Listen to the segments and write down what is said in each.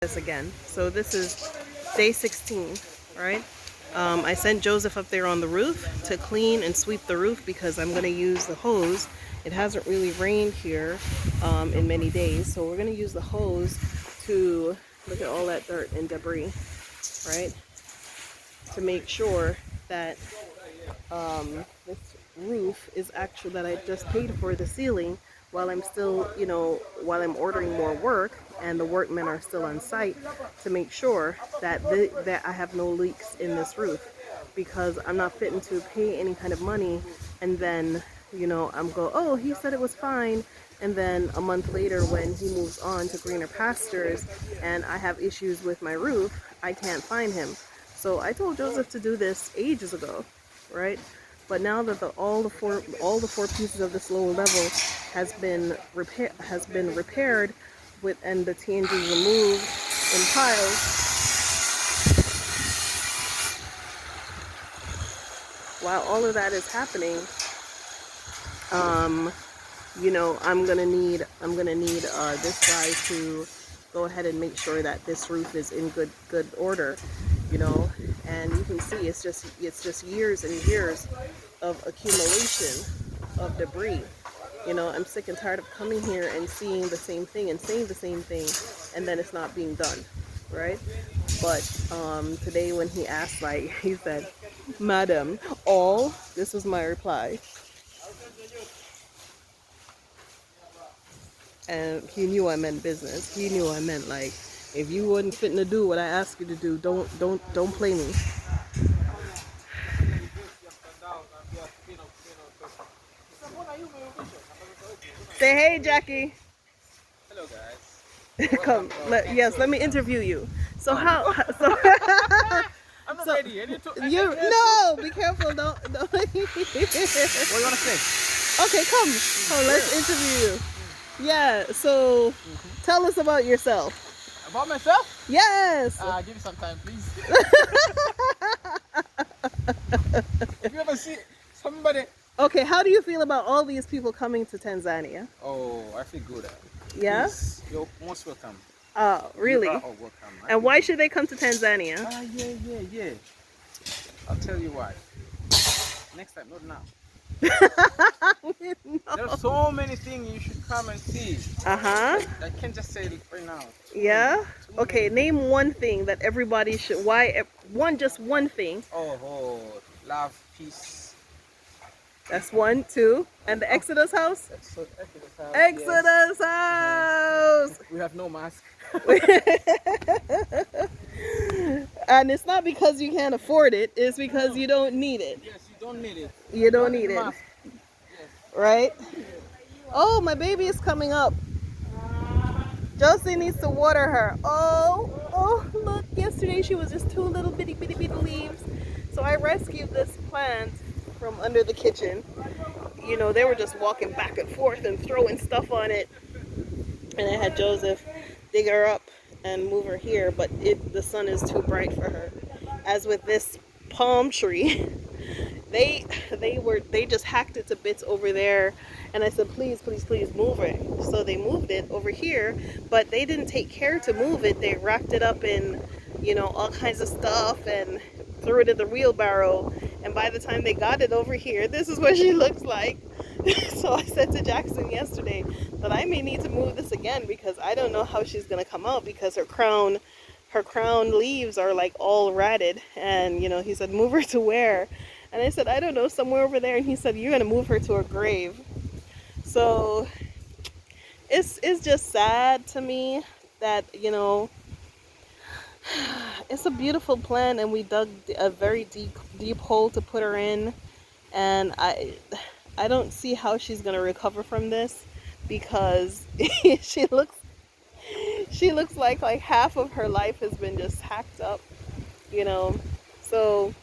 This again. So this is day 16, right? I sent Joseph up there on the roof to clean and sweep the roof because I'm going to use the hose. It hasn't really rained here in many days, so we're going to use the hose to look at all that dirt and debris, right? To make sure that this roof is actually that I just paid for the ceiling while I'm still, while I'm ordering more work and the workmen are still on site, to make sure that that I have no leaks in this roof, because I'm not fitting to pay any kind of money and then I'm go, oh, he said it was fine, and then a month later when he moves on to greener pastures and I have issues with my roof, I can't find him. So I told Joseph to do this ages ago, right? But now that all the four pieces of this lower level has been repaired with, and the TNG removed in piles, while all of that is happening, I'm gonna need this guy to go ahead and make sure that this roof is in good order, and you can see it's just years and years of accumulation of debris. I'm sick and tired of coming here and seeing the same thing and saying the same thing, and then it's not being done, right? But today when he asked, like, he said, "Madam, all," this was my reply. And he knew I meant business. He knew I meant, like, if you wasn't fitting to do what I asked you to do, don't play me. Say hey, Jackie. Hello, guys. Come, let me interview you. So how? So I'm not so, ready. no, be careful. Don't. What do you want to say? Okay, come. Let's interview you. Yeah. So, tell us about yourself. About myself? Yes. Give me some time, please. If you ever see somebody. Okay, how do you feel about all these people coming to Tanzania? Oh, I feel good. Yeah? Please, you're most welcome. Really? You are all welcome. And why should they come to Tanzania? Yeah. I'll tell you why. Next time, not now. No. There are so many things you should come and see. Uh-huh. I can't just say it right now. Yeah? Okay, name one thing that everybody should, just one thing. Oh, love, peace. That's 1, 2. And the Exodus house? Exodus house. Exodus house! We have no mask. And it's not because you can't afford it, it's because you don't need it. Yes, you don't need it. You don't need it. Yes. Right? Oh, my baby is coming up. Josie needs to water her. Oh, look, yesterday she was just 2 little bitty leaves. So I rescued this plant from under the kitchen. They were just walking back and forth and throwing stuff on it. And I had Joseph dig her up and move her here, but the sun is too bright for her. As with this palm tree, they just hacked it to bits over there, and I said, please move it. So they moved it over here, but they didn't take care to move it. They wrapped it up in all kinds of stuff and threw it in the wheelbarrow, and by the time they got it over here, this is what she looks like. So I said to Jackson yesterday that I may need to move this again, because I don't know how she's gonna come out, because her crown leaves are like all ratted. And he said, move her to where? And I said, I don't know, somewhere over there. And he said, you're gonna move her to her grave. So it's just sad to me that it's a beautiful plant, and we dug a very deep hole to put her in, and I don't see how she's gonna recover from this, because she looks like half of her life has been just hacked up, So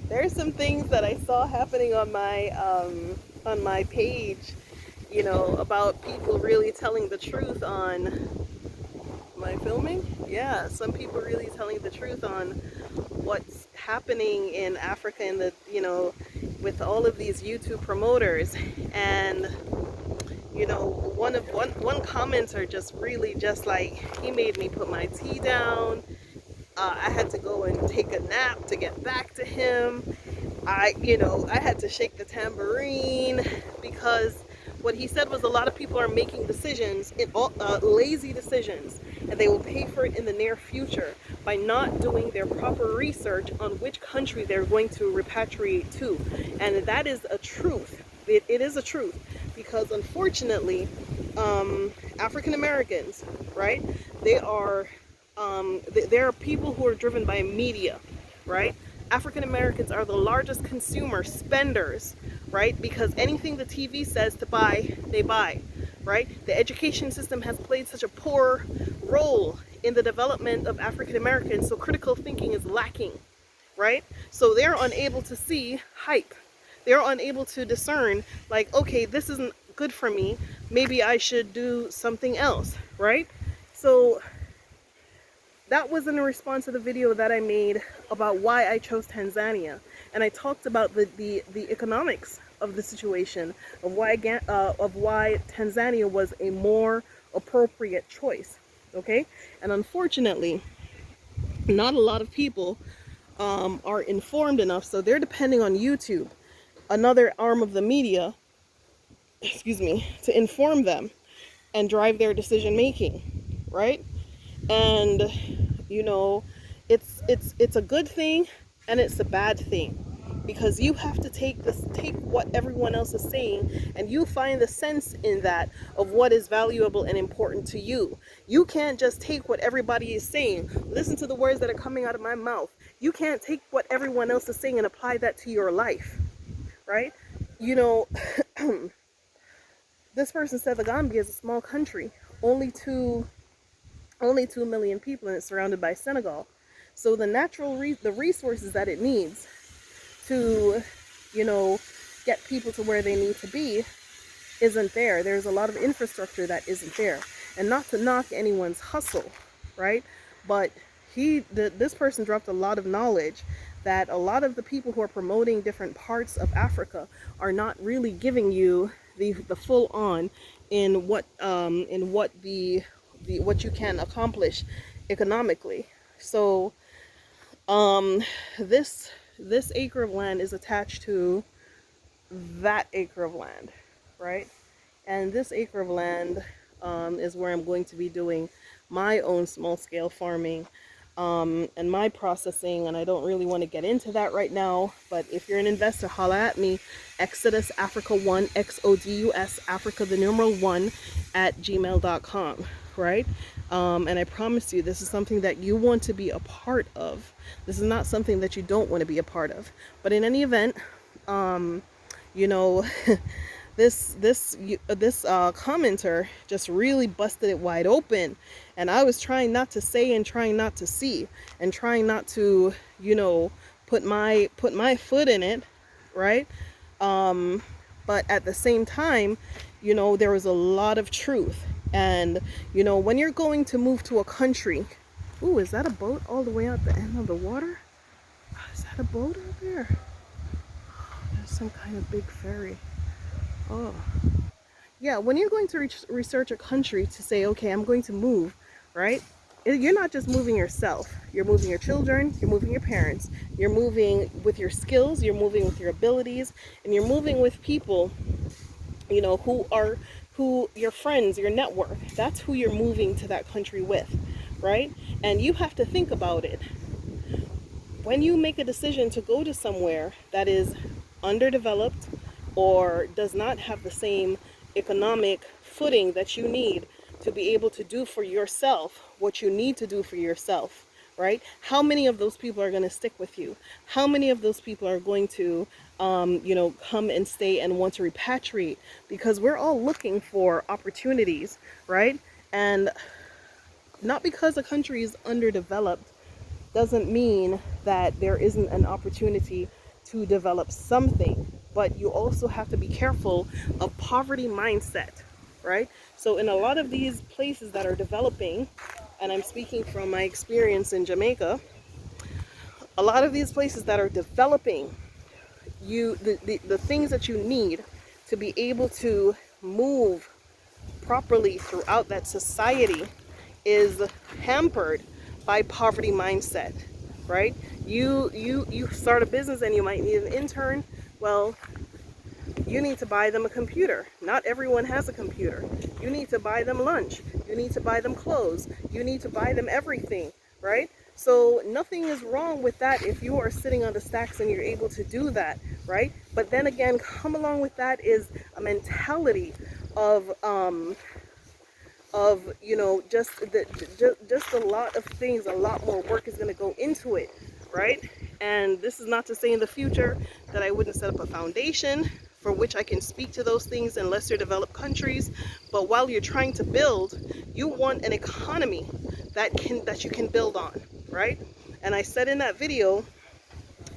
there's some things that I saw happening on my page, about people really telling the truth on. Am I filming? Yeah, some people really telling the truth on what's happening in Africa, and with all of these YouTube promoters. And you know, one commenter just really just like, he made me put my tea down. I had to go and take a nap to get back to him. I had to shake the tambourine, because what he said was a lot of people are making decisions, lazy decisions, and they will pay for it in the near future by not doing their proper research on which country they're going to repatriate to. And that is a truth. It is a truth, because unfortunately, African Americans, right? They are, there are people who are driven by media, right? African Americans are the largest consumer spenders, right? Because anything the TV says to buy, they buy, right? The education system has played such a poor role in the development of African Americans, so critical thinking is lacking, right? So they're unable to see hype. They're unable to discern, like, okay, this isn't good for me. Maybe I should do something else, right? So that was in response to the video that I made about why I chose Tanzania. And I talked about the economics of the situation, of why Tanzania was a more appropriate choice, okay? And unfortunately, not a lot of people are informed enough, so they're depending on YouTube, another arm of the media, excuse me, to inform them and drive their decision making, right? And you know, it's a good thing and it's a bad thing, because you have to take what everyone else is saying, and you find the sense in that of what is valuable and important to you. You can't just take what everybody is saying. Listen to the words that are coming out of my mouth. You can't take what everyone else is saying and apply that to your life, right? You know, this person said the Gambia is a small country, only 2 million people, and it's surrounded by Senegal. So the the resources that it needs to, you know, get people to where they need to be isn't there. There's a lot of infrastructure that isn't there. And not to knock anyone's hustle, right? But this person dropped a lot of knowledge that a lot of the people who are promoting different parts of Africa are not really giving you the full on in what what you can accomplish economically. So this acre of land is attached to that acre of land, right? And this acre of land is where I'm going to be doing my own small scale farming and my processing. And I don't really want to get into that right now, but if you're an investor, holla at me. Xodus Africa 1, Xodus Africa the numeral 1 at gmail.com, right? And I promise you, this is something that you want to be a part of. This is not something that you don't want to be a part of. But in any event, you know, this commenter just really busted it wide open, and I was trying not to say and trying not to see and trying not to, you know, put my foot in it, right? But at the same time, you know, there was a lot of truth. And you know, when you're going to move to a country, ooh, is that a boat all the way out the end of the water? Is that a boat out there? There's some kind of big ferry. Oh, yeah. When you're going to research a country to say, okay, I'm going to move, right? You're not just moving yourself. You're moving your children. You're moving your parents. You're moving with your skills. You're moving with your abilities, and you're moving with people, you know, who your friends, your network. That's who you're moving to that country with, right? And you have to think about it. When you make a decision to go to somewhere that is underdeveloped or does not have the same economic footing that you need to be able to do for yourself what you need to do for yourself, right? How many of those people are going to stick with you? How many of those people are going to, you know, come and stay and want to repatriate? Because we're all looking for opportunities, right? And not because a country is underdeveloped doesn't mean that there isn't an opportunity to develop something. But you also have to be careful of poverty mindset, right? So in a lot of these places that are developing, and I'm speaking from my experience in Jamaica, a lot of these places that are developing, the things that you need to be able to move properly throughout that society is hampered by poverty mindset, right? You start a business and you might need an intern. Well, you need to buy them a computer. Not everyone has a computer. You need to buy them lunch. You need to buy them clothes. You need to buy them everything, right? So nothing is wrong with that if you are sitting on the stacks and you're able to do that, right? But then again, come along with that is a mentality of just a lot of things. A lot more work is going to go into it, right? And this is not to say in the future that I wouldn't set up a foundation for which I can speak to those things in lesser developed countries. But while you're trying to build, you want an economy that you can build on, right? And I said in that video,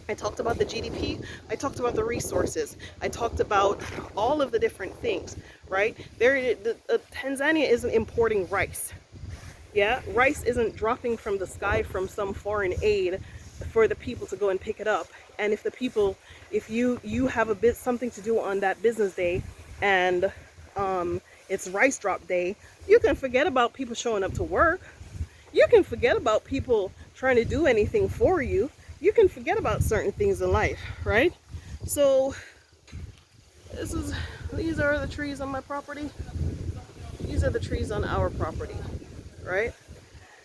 I talked about the GDP, I talked about the resources, I talked about all of the different things, right? Tanzania isn't importing rice. Yeah, rice isn't dropping from the sky from some foreign aid for the people to go and pick it up. And if you have something to do on that business day, and it's rice drop day, you can forget about people showing up to work. You can forget about people trying to do anything for you. You can forget about certain things in life, right? So these are the trees on my property. These are the trees on our property, right?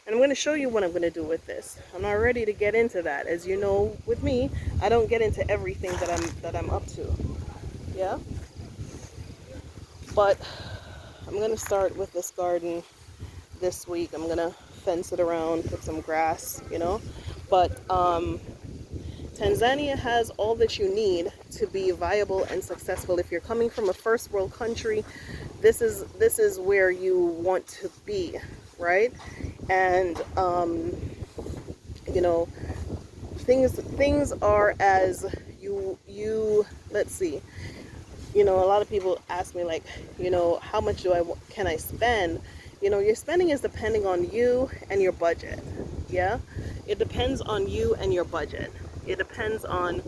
And I'm going to show you what I'm going to do with this. I'm not ready to get into that. As you know, with me, I don't get into everything that I'm up to. Yeah? But I'm going to start with this garden this week. I'm going to fence it around, put some grass, But Tanzania has all that you need to be viable and successful. If you're coming from a first world country, this is where you want to be, right? And things are as you let's see. A lot of people ask me, like, how much can I spend? Your spending is depending on you and your budget. Yeah, it depends on you and your budget. It depends on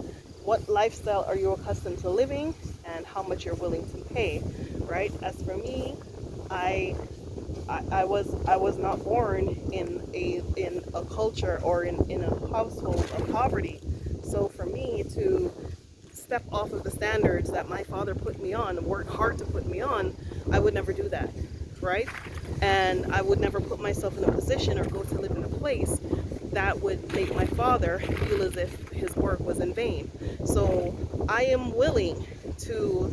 what lifestyle are you accustomed to living and how much you're willing to pay, right? As for me, I was not born in a culture or in a household of poverty. So for me to step off of the standards that my father put me on and worked hard to put me on, I would never do that, right? And I would never put myself in a position or go to live in a place that would make my father feel as if his work was in vain. So I am willing to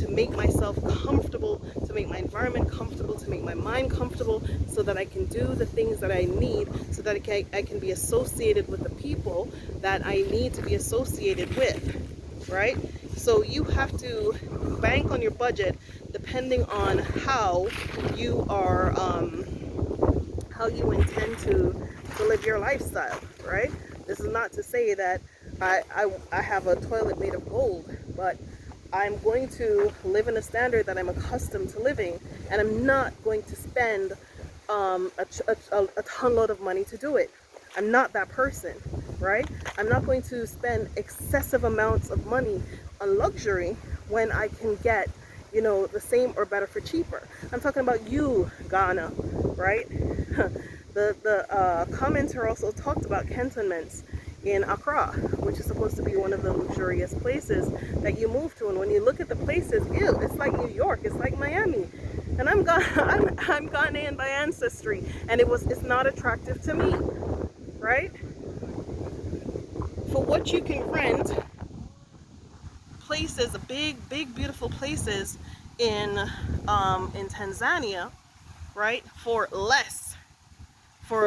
make myself comfortable, to make my environment comfortable, to make my mind comfortable, so that I can do the things that I need, so that I can be associated with the people that I need to be associated with, right? So you have to bank on your budget depending on how you are, how you intend to live your lifestyle, right? This is not to say that I have a toilet made of gold, but I'm going to live in a standard that I'm accustomed to living, and I'm not going to spend a ton load of money to do it. I'm not that person, right? I'm not going to spend excessive amounts of money on luxury when I can get, the same or better for cheaper. I'm talking about you, Ghana, right? The commenter also talked about cantonments in Accra, which is supposed to be one of the luxurious places that you move to. And when you look at the places, ew, it's like New York, it's like Miami. And I'm Ghanaian by ancestry, and it's not attractive to me, right? For what you can rent, places, big, beautiful places in Tanzania, right, for less, for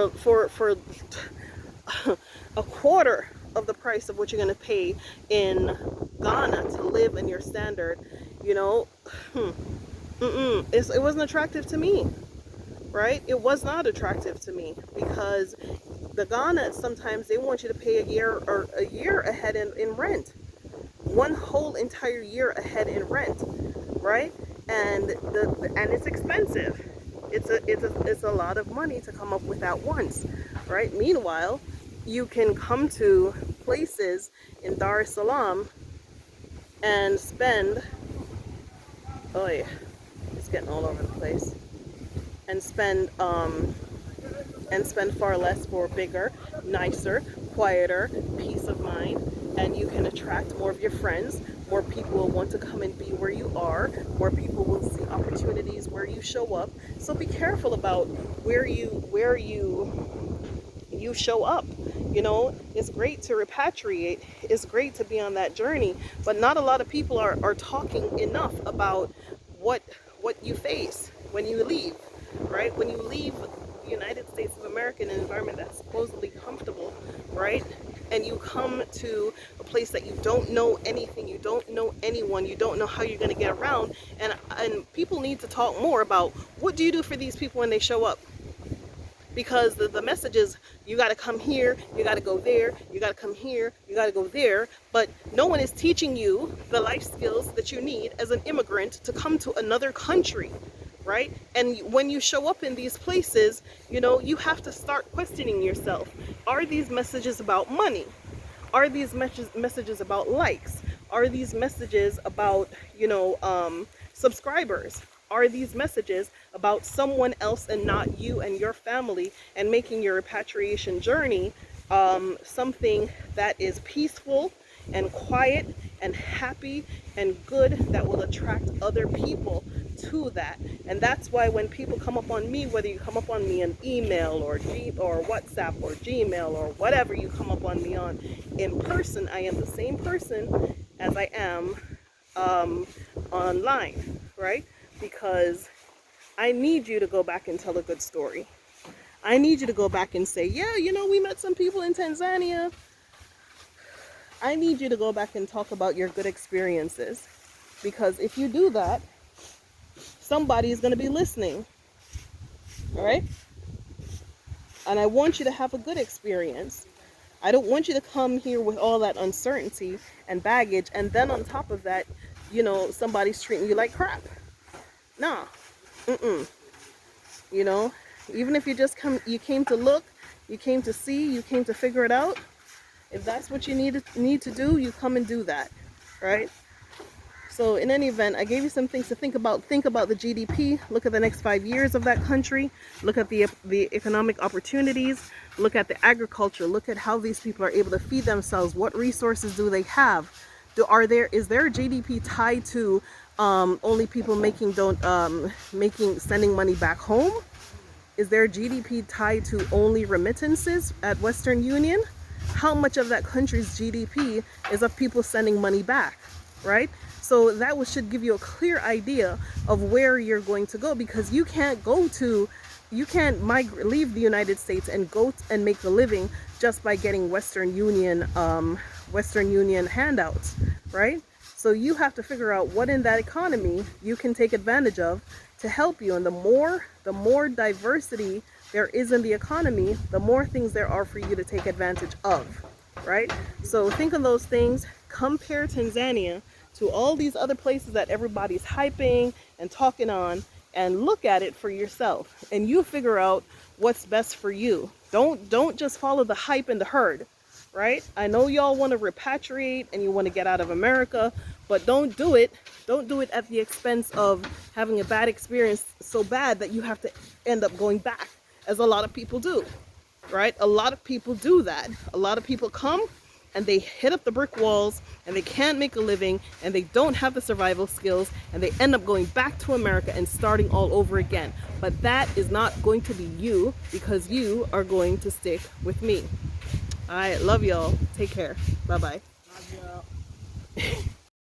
a quarter of the price of what you're going to pay in Ghana to live in your standard, it wasn't attractive to me, right? It was not attractive to me, because the Ghana, sometimes they want you to pay a year ahead in rent, one whole entire year ahead in rent, right? And it's expensive. It's a lot of money to come up with at once, right? Meanwhile, you can come to places in Dar es Salaam and spend, oh yeah, getting all over the place. And spend far less for bigger, nicer, quieter peace of mind, and you can attract more of your friends. More people will want to come and be where you are. More people will see opportunities where you show up. So be careful about where you show up. You know, it's great to repatriate, it's great to be on that journey, but not a lot of people are talking enough about what you face when you leave, right? When you leave the United States of America in an environment that's supposedly comfortable, right? And you come to a place that you don't know anything, you don't know anyone, you don't know how you're going to get around, and people need to talk more about what do you do for these people when they show up. Because the message is you got to come here, you got to go there, you got to come here, you got to go there, but no one is teaching you the life skills that you need as an immigrant to come to another country, right? And when you show up in these places, you know, you have to start questioning yourself. Are these messages about money? Are these messages about likes? Are these messages about, you know, subscribers? Are these messages about someone else and not you and your family, and making your repatriation journey something that is peaceful and quiet and happy and good, that will attract other people to that? And that's why when people come up on me, whether you come up on me in email or WhatsApp or Gmail or whatever you come up on me on in person, I am the same person as I am online, right? Because I need you to go back and tell a good story. I need you to go back and say, yeah, you know, we met some people in Tanzania. I need you to go back and talk about your good experiences. Because if you do that, somebody is going to be listening. All right? And I want you to have a good experience. I don't want you to come here with all that uncertainty and baggage, and then on top of that, you know, somebody's treating you like crap. Nah. You know, even if you came to look, you came to see, you came to figure it out. If that's what you need to do, you come and do that, right? So in any event, I gave you some things to think about. Think about the GDP. Look at the next 5 years of that country. Look at the economic opportunities. Look at the agriculture. Look at how these people are able to feed themselves. What resources do they have? Is their GDP tied to only people sending money back home? Is their GDP tied to only remittances at Western Union? How much of that country's GDP is of people sending money back, right? So that should give you a clear idea of where you're going to go, because you can't leave the United States and go and make a living just by getting Western Union handouts, right? So you have to figure out what in that economy you can take advantage of to help you. And the more diversity there is in the economy, the more things there are for you to take advantage of, right? So think of those things. Compare Tanzania to all these other places that everybody's hyping and talking on, and look at it for yourself, and you figure out what's best for you. Don't just follow the hype and the herd, right? I know y'all want to repatriate and you want to get out of America, but don't do it at the expense of having a bad experience so bad that you have to end up going back, as a lot of people do, right? A lot of people do that. A lot of people come and they hit up the brick walls and they can't make a living and they don't have the survival skills, and they end up going back to America and starting all over again. But that is not going to be you, because you are going to stick with me. All right, love y'all. Take care. Bye-bye. Love y'all.